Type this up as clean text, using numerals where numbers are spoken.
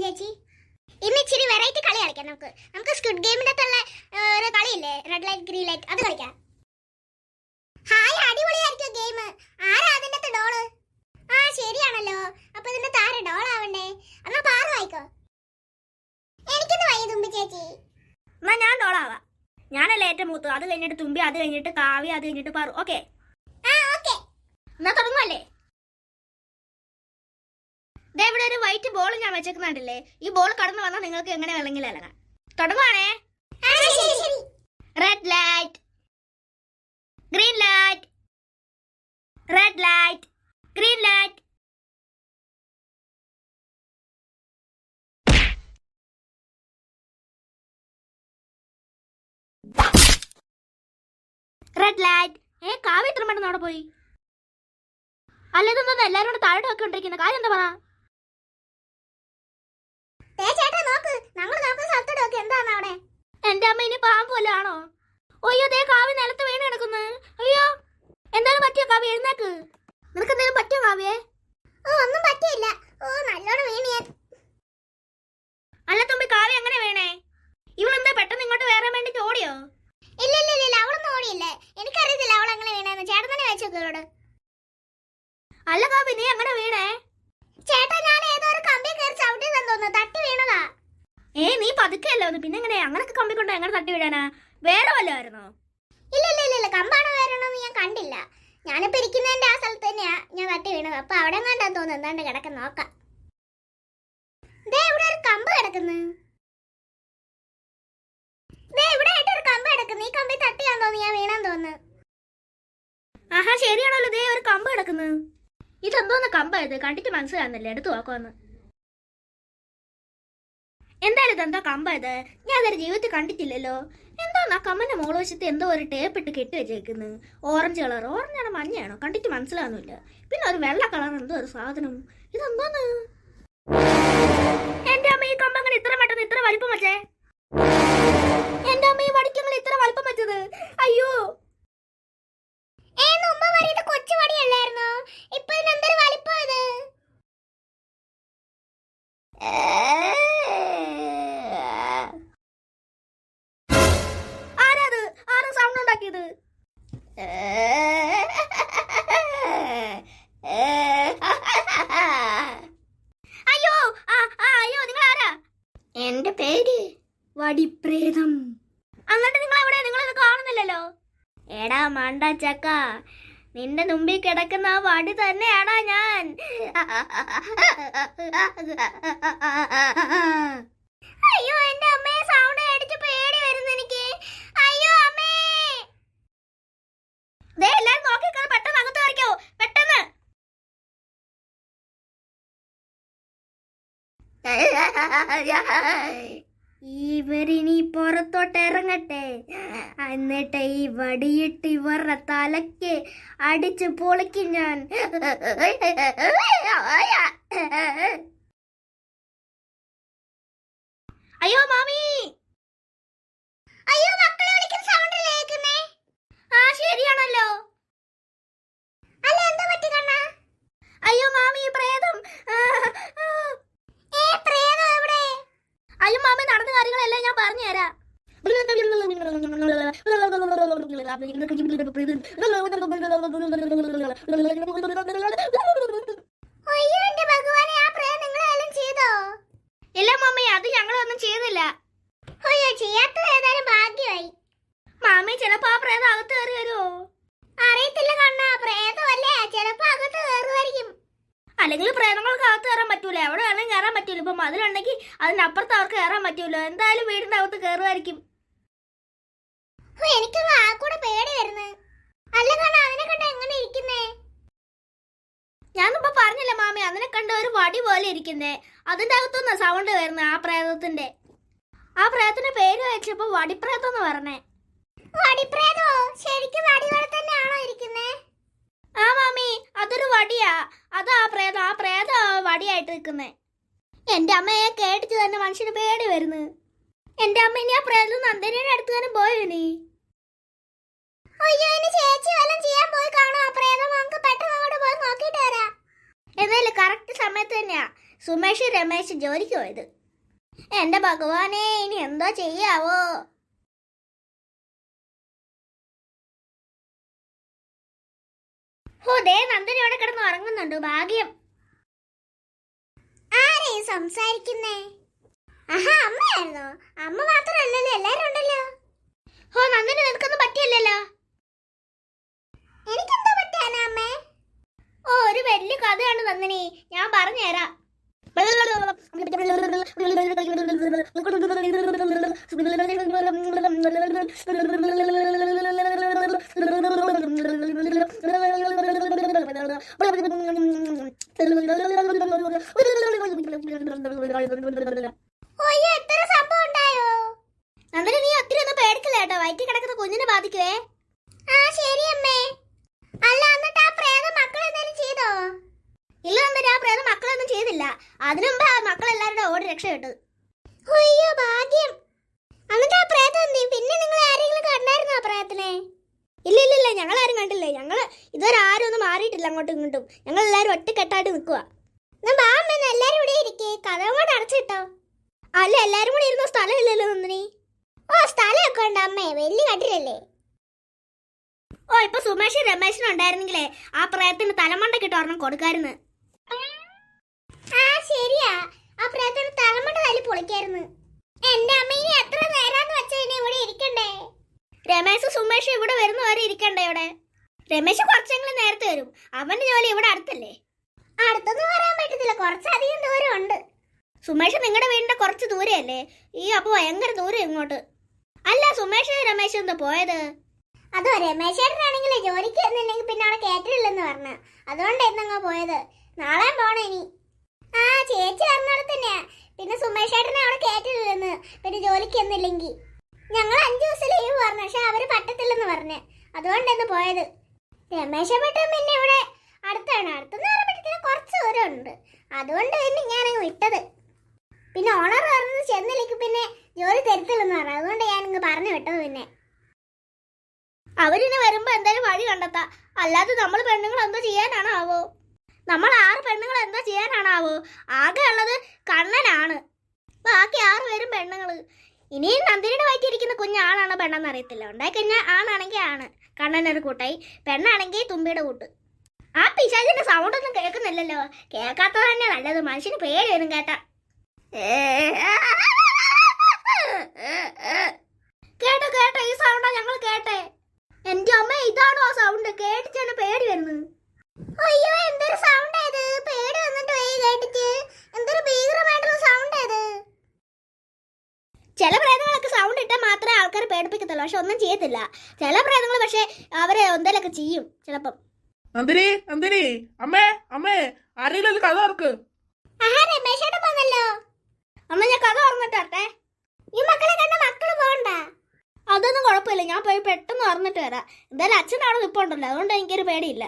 ചേച്ചി. ഇന്ന് ഇച്ചിരി വെറൈറ്റി കളി കളിക്കാം. നമുക്ക് സ്ക്വിഡ് ഗെയിമിന്റെ ഒരു കളിയില്ലേ, റെഡ് ലൈറ്റ് ഗ്രീൻ ലൈറ്റ്, അത് കളിക്കാം. ഹായ്, അടിപൊളിയായിരിക്കും ഗെയിം. ആരാ അതിന്റെ ഡോള്? ആ ശരിയാണല്ലോ. അപ്പൊ ഇതിന്റെ താര ഡോളാവണ്ടേ? എന്നാ പാറ വായിക്കോ. എനിക്കൊന്ന് വയ്യ തുമ്പി ചേച്ചി. എന്നാ ഞാൻ ഡോളാവാ. ഞാനല്ലേ ഏറ്റവും മൂത്ത്. അത് കഴിഞ്ഞിട്ട് തുമ്പി, അത് കഴിഞ്ഞിട്ട് കാവ്യ, അത് കഴിഞ്ഞിട്ട് പാറു. ഓക്കെ എന്നാ തുടങ്ങുമല്ലേ? ഇവിടെ ഒരു വൈറ്റ് ബോൾ ഞാൻ വെച്ചേക്കുന്നുണ്ടല്ലേ. ഈ ബോൾ കടന്നു വന്നാൽ നിങ്ങൾക്ക് എങ്ങനെ വേണമെങ്കിലും ഇറങ്ങാം. തുടങ്ങുവാണേ. Red light, green light, red light, green light. Red light. Kavya ഇത്ര പെട്ടെന്ന് അവിടെ പോയി. അല്ലെന്നൊന്നും എല്ലാരും കൂടെ താഴോട്ട് വെക്കൊണ്ടിരിക്കുന്ന കാര്യം എന്താ പറ? എന്റെ അമ്മ ഇനി പാമ്പ് വല്ല ആണോ? അയ്യോ, ദേ കാവ്യ നിലത്ത് വീണ് കിടക്കുന്നു. അയ്യോ, എന്തായാലും പറ്റിയോ കാവ്യ? എഴുന്നേക്ക്. നിനക്ക് എന്തെങ്കിലും പറ്റിയോ കാവ്യേ? ഒന്നും പറ്റിയില്ല. നല്ലോണം വീണ് ഞാൻ. അല്ല തുമ്പി, കാവ്യ എങ്ങനെ വീണേ? ഇവളെന്താ പെട്ടെന്ന് ഇങ്ങോട്ട് വേറെ വേണ്ടിട്ട് ഓടിയോ? ഇല്ല, അവളൊന്നും ഓടിയില്ലേ. എനിക്കറിയത്തില്ല അവൾ അങ്ങനെ വീണേന്ന്. ചേട്ടൻ തന്നെ വെച്ചോളോട്. അല്ല കാവ്യ, നീ എങ്ങനെ വീണേ? ചേട്ടാ, ഞാൻ ഏതോ ഒരു കമ്പി കയറി ചവിട്ടിയതെന്ന് തോന്നുന്നു. തട്ടി വീണതാ. നീ പതുക്കെയല്ലോ. പിന്നെ എങ്ങനെ അങ്ങനൊക്കെ കമ്പി കൊണ്ടോ എങ്ങനെ തട്ടി വീഴാനാ? വേറെ വല്ലതായിരുന്നോ? ഇല്ല, കമ്പാണോ വേറെയാണോന്ന് ഞാൻ കണ്ടില്ല. ഞാനിപ്പോ ഇരിക്കുന്നതിന്റെ ആ സ്ഥലത്ത് തന്നെയാ ഞാൻ തട്ടി വീണത്. അപ്പൊ അവിടെ കണ്ടാ തോന്നുന്നു. എന്താണ്ട് കിടക്കുന്ന നോക്കാം. ഇവിടെ ഒരു കമ്പ് കിടക്കുന്നു. ഇവിടെ ആയിട്ട് ഒരു കമ്പ് കിടക്കുന്നു. ഈ കമ്പി തട്ടിയാന്ന് തോന്നുന്നു ഞാൻ വീണാൻ തോന്നുന്നു. ആഹാ, ശരിയാണല്ലോ. ദേ ഒരു കമ്പ് കിടക്കുന്നു. ഇതെന്തോന്ന് കമ്പ ഇത്? കണ്ടിട്ട് മനസ്സിലാകുന്നില്ല. എടുത്തു നോക്കാന്ന്. എന്തായാലും ഇതെന്താ കമ്പ ഇത്? ഞാൻ അതൊരു ജീവിതത്തിൽ കണ്ടിട്ടില്ലല്ലോ. എന്തോന്നാ കമ്പന്റെ മോളുവശത്ത് എന്തോ ഒരു ടേപ്പ് ഇട്ട് കെട്ടി വെച്ചേക്കുന്നു. Orange colour. ഓറഞ്ചാണോ മഞ്ഞയാണോ കണ്ടിട്ട് മനസ്സിലാകുന്നില്ല. പിന്നെ ഒരു വെള്ള കളർ എന്തോ ഒരു സാധനം. ഇതെന്തോന്ന്? എന്റെ അമ്മ, ഈ കമ്പ അങ്ങനെ ഇത്ര പെട്ടെന്ന് ഇത്ര വലിപ്പം വെച്ചേ? എന്റെ അമ്മ, ഈ വടിക്കങ്ങൾ ഇത്ര വലിപ്പം വെച്ചത്? അയ്യോ, കൊച്ചു വടിയല്ലായിരുന്നോ? ഇപ്പൊ എന്തൊരു വലിപ്പം ഇത്? ആരാത്? ആരും സൗണ്ട് ഉണ്ടാക്കിയത്? അയ്യോ, അയ്യോ, നിങ്ങൾ ആരാ? എന്റെ പേര് വടിപ്രേതം. എന്നിട്ട് നിങ്ങൾ എവിടെ? നിങ്ങളിത് കാണുന്നില്ലല്ലോ. എടാ മണ്ട ചക്ക, നിന്റെ മുമ്പിൽ കിടക്കുന്ന ആ വടി തന്നെയാടാ ഞാൻ. അയ്യോ, എന്റെ അമ്മയെ സൗണ്ട് അടിച്ച് പേടി വരുന്നു എനിക്ക്. അയ്യോ അമ്മേ. എല്ലാരും നോക്കിക്കോ, പെട്ടെന്ന് അകത്ത് കയറിക്കോ, പെട്ടെന്ന്. ഇവരിനി പുറത്തോട്ട് ഇറങ്ങട്ടെ. എന്നിട്ട് ഈ വടിയിട്ട് ഇവരുടെ തലക്ക് അടിച്ച് പൊളിക്കും ഞാൻ. അയ്യോ മാമി. അയ്യോ, മക്കളെ വിളിക്കുന്ന സൗണ്ട് കേൾക്കുന്നേ. ആ ശരിയാണല്ലോ. അല്ല, എന്താ പറ്റി കണ്ണാ? അയ്യോ മാമി, പ്രേതം. പ്രേതം എവിടെ? അയ്യോ മാമി, നടന്ന കാര്യങ്ങളെല്ലാം ഞാൻ പറഞ്ഞുതരാം. അയ്യോ എന്റെ ഭഗവാനെ, ആ പ്രേതം നിങ്ങളെല്ലാം ചെയ്തോ? ഇല്ല മാമി, അത് ഞങ്ങളൊന്നും ചെയ്തില്ല. അയ്യോ, ചെയ്യാത്തത് ഏതായാലും ഭാഗ്യമായി. മാമി, ചിലപ്പോ ആ പ്രേതം അകത്ത് കയറി വരുമോ? അറിയത്തില്ല കണ്ണാ, പ്രേതമല്ലേ, ചിലപ്പോ അകത്ത് കയറുമായിരിക്കും. അല്ലെങ്കിൽ പ്രേതങ്ങൾക്ക് അകത്ത് കയറാൻ പറ്റൂല. എവിടെ വേണമെങ്കിൽ കയറാൻ പറ്റൂല. ഇപ്പൊ മതിലുണ്ടെങ്കിൽ അതിനപ്പുറത്ത് അവർക്ക് കയറാൻ പറ്റൂല. എന്തായാലും വീടിന്റെ അകത്ത് കയറുമായിരിക്കും. എനിക്കൊന്നും ആ കൂടെ പേടി വരുന്നു. അല്ല കണ്ണാ, അതിനെ കണ്ട എങ്ങനെ ഇരിക്കുന്നേ? ഞാനിപ്പോ പറഞ്ഞില്ല മാമി, അതിനെ കണ്ട ഒരു വടി പോലെ ഇരിക്കുന്നേ. അതിന്റെ അകത്തുനിന്ന് സൗണ്ട് വരുന്നത് ആ പ്രേതത്തിന്റെ. ആ പ്രേതത്തിന്റെ പേര് വെച്ചപ്പോ വടിപ്രേതം എന്ന് പറഞ്ഞേ. വടിപ്രേതോ? ശരിക്കും വടിപോലെ തന്നെയാണോ ഇരിക്കുന്നേ? ആ മാമി, അതൊരു വടിയാ. അതാ ആ പ്രേതം. ആ പ്രേതം വടിയായിട്ട് നിൽക്കുന്നേ. എന്റെ അമ്മയെ കേട്ടിട്ട് തന്നെ മനുഷ്യന് പേടി വരുന്നു. എന്റെ അമ്മ ഇനി ആ പ്രേതം നന്ദനയുടെ അടുത്ത് തന്നെ പോയോ നീ? അയ്യോ, ഇനി ചേച്ചി വല്ലതും ചെയ്യാൻ പോയി കാണോ ആ പ്രേതം? നമുക്ക് പെട്ടെന്ന് അങ്ങോട്ട് പോയി നോക്കിയിട്ട് വരാം. എന്നാലും കറക്റ്റ് സമയത്ത് തന്നെയാ. സുമേഷ് രമേശ് ജോലിക്ക് പോയത്. എന്റെ ഭഗവാനെ, ഇനി എന്താ ചെയ്യാവോ? ഓ, ദേ നന്ദനി അവിടെ കിടന്ന് ഉറങ്ങുന്നുണ്ട്. ഭാഗ്യം. ആരെയും സംസാരിക്കുന്നേ? ആഹാ, അമ്മയായിരുന്നോ? അമ്മ മാത്രമല്ലല്ലോ, എല്ലാരും ഉണ്ടല്ലോ. ഓ നന്ദനി, നിനക്കൊന്നും പറ്റിയല്ലോ. എനിക്കെന്താ പറ്റാനാ അമ്മേ? ഓ, ഒരു വലിയ കഥയാണ് നന്ദനി, ഞാൻ പറഞ്ഞുതരാം. ഓയ്യോ, എത്ര സംഭവം ഉണ്ടായോ? നന്ദനി, നീ ഒത്തിരി ഒന്നും പേടിക്കില്ല കേട്ടോ, വയറ്റിൽ കിടക്കുന്ന കുഞ്ഞിനെ ബാധിക്കുവേ. ആ ശരി അമ്മേ. അല്ല, എന്നിട്ട് ആ പ്രേതം മക്കളെന്തായാലും ചെയ്തോ? ഇല്ല നന്ദനി, ആ പ്രേതം മക്കളൊന്നും ചെയ്തില്ല. അതിനുമുമ്പ് ആ മക്കളെല്ലാവരുടെ ഓടി രക്ഷപ്പെട്ടു. അയ്യോ, ഭാഗ്യം. എന്നിട്ട് ആ പ്രേതം എന്തി? പിന്നെ നിങ്ങൾ ആരെങ്കിലും കണ്ടായിരുന്നോ ആ പ്രേതത്തിനെ? ഇല്ല ഇല്ല ഇല്ല, ഞങ്ങൾ ആരും കണ്ടില്ലേ. ഞങ്ങൾ ഇതുവരെ ആരും ഒന്നും മാറിയിട്ടില്ല അങ്ങോട്ടും ഇങ്ങോട്ടും. ഞങ്ങൾ എല്ലാവരും ഒറ്റക്കെട്ടായിട്ട് നിൽക്കുക. എന്നാ അമ്മ, എല്ലാരും ഇവിടെ ഇരിക്കേ, കഥ കൂടെ അടച്ചിട്ടോ. അല്ല, എല്ലാരും കൂടി ഇരുന്ന സ്ഥലമില്ലല്ലോ നന്ദിനി. ഓ, സ്ഥലമൊക്കെ ഉണ്ട് അമ്മേ, വലിയ കട്ടിലല്ലേ. ഓ, ഇപ്പൊ സുമേഷ് രമേശനും ഉണ്ടായിരുന്നെങ്കിലേ ആ പ്രേതത്തിന് തലമണ്ടക്കിട്ട് ഒരെണ്ണം കൊടുക്കായിരുന്നു. ആ ശരിയാ, ആ പ്രേതത്തിന് തലമുണ്ട തല്ലി പൊളിക്കായിരുന്നു. എന്റെ അമ്മ, ഇനി എത്ര നേരാന്ന് വെച്ചാ ഇനി ഇവിടെ ഇരിക്കണ്ടേ? രമേശ് സുമേഷ് ഇവിടെ വരുന്നവരെ ഇരിക്കണ്ടേ ഇവിടെ? രമേശ് കുറച്ചെങ്കിലും നേരത്തെ വരും. അവന്റെ ജോലി ഇവിടെ അടുത്തല്ലേ. അടുത്തൊന്നും വരാൻ പറ്റത്തില്ല, കുറച്ചധികം ദൂരം ഉണ്ട്. സുമേഷ് നിങ്ങളുടെ വീടിന്റെ കുറച്ച് ദൂരെയല്ലേ? ഈ അപ്പൊ ഭയങ്കര ദൂരം ഇങ്ങോട്ട്. അല്ല, സുമേഷ് രമേശ് എന്താ പോയത്? അതോ, രമേശേട്ടനാണെങ്കിലേ ജോലിക്ക് വന്നില്ലെങ്കിൽ പിന്നെ അവിടെ കേട്ടില്ലെന്ന് പറഞ്ഞു. അതുകൊണ്ടായിരുന്നു അങ്ങ് പോയത്. നാളെ പോണേ ഇനി. ആ ചേച്ചി പറഞ്ഞോടത്ത് തന്നെയാ. പിന്നെ സുമേഷേട്ടനെ അവിടെ കേട്ടില്ലെന്ന്, പിന്നെ ജോലിക്ക് എന്നില്ലെങ്കിൽ. ഞങ്ങൾ 5 ദിവസം ലീവ് പറഞ്ഞു, പക്ഷെ അവര് പറ്റത്തില്ലെന്ന് പറഞ്ഞു. അതുകൊണ്ടായിരുന്നു പോയത്. രമേശേട്ടൻ പിന്നെ ഇവിടെ അടുത്താണ്. അടുത്തെന്ന് പറയുമ്പോഴത്തേക്ക് കുറച്ച് ദൂരം ഉണ്ട്. അതുകൊണ്ട് തന്നെ ഞാനങ്ങ് വിട്ടത്. പിന്നെ ഓണർ പറഞ്ഞത് ചെന്നില്ലെങ്കിൽ പിന്നെ ജോലി തരത്തില്ലെന്ന് പറഞ്ഞു. അതുകൊണ്ട് ഞാനിങ്ങ് പറഞ്ഞു വിട്ടത്. പിന്നെ അവരിനി വരുമ്പോ എന്തായാലും വഴി കണ്ടെത്താ. അല്ലാതെ നമ്മൾ പെണ്ണുങ്ങൾ എന്തോ ചെയ്യാനാണാവോ? നമ്മൾ 6 പെണ്ണുങ്ങൾ എന്താ ചെയ്യാനാണാവോ? ആകെ ഉള്ളത് കണ്ണനാണ്. ബാക്കി 6 പേരും പെണ്ണുങ്ങള്. ഇനിയും നന്ദിനിയുടെ വയറ്റിരിക്കുന്ന കുഞ്ഞാണാണോ പെണ്ണെന്ന് അറിയത്തില്ല. ഉണ്ടായി കഴിഞ്ഞാൽ ആണാണെങ്കിൽ ആണ്, കണ്ണനൊരു കൂട്ടായി. പെണ്ണാണെങ്കിൽ തുമ്പിയുടെ കൂട്ട്. ആ പിശാചിന്റെ സൗണ്ട് ഒന്നും കേൾക്കുന്നില്ലല്ലോ. കേൾക്കാത്തത് തന്നെ നല്ലത്. മനുഷ്യന് പേടി വരും കേട്ടാ. കേട്ടോ കേട്ടോ, ഈ സൗണ്ടാ ഞങ്ങൾ കേട്ടേ. എന്റെ അമ്മ, ഇതാണോ ആ സൗണ്ട്? കേട്ടിട്ട് പേടി വരുന്നത്. അയ്യോ, എന്തൊരു സൗണ്ട് ഇത്! പേടി വന്നിട്ട് പോയി കേട്ടിട്ട്. എന്തൊരു ഭീകരമായിട്ടുള്ള സൗണ്ട് ഇത്! ചില പ്രേതങ്ങളൊക്കെ സൗണ്ട് ഇട്ടാൽ മാത്രമേ ആൾക്കാരെ പേടിപ്പിക്കത്തുള്ളൂ, പക്ഷെ ഒന്നും ചെയ്യത്തില്ല. ചില പ്രേതങ്ങൾ പക്ഷെ അവരെ എന്തെങ്കിലുമൊക്കെ ചെയ്യും ചിലപ്പം. നന്ദിനി, നന്ദിനി, അമ്മേ, അമ്മേ, ആരെങ്കിലും കഥ ഓർക്ക്. ആഹാ, രമേശേട്ടൻ വന്നല്ലോ. അമ്മ, ഞാൻ കഥ ഓർന്നിട്ട് വരട്ടെ. ഈ മക്കളെ കണ്ട മക്കള് പോണ്ട. അതൊന്നും കുഴപ്പമില്ല, ഞാൻ പോയി പെട്ടെന്ന് ഓർന്നിട്ട് വരാം. എന്തായാലും അച്ഛനാണോ ഇപ്പൊ ഉണ്ടല്ലോ, അതുകൊണ്ട് എനിക്കൊരു പേടിയില്ല.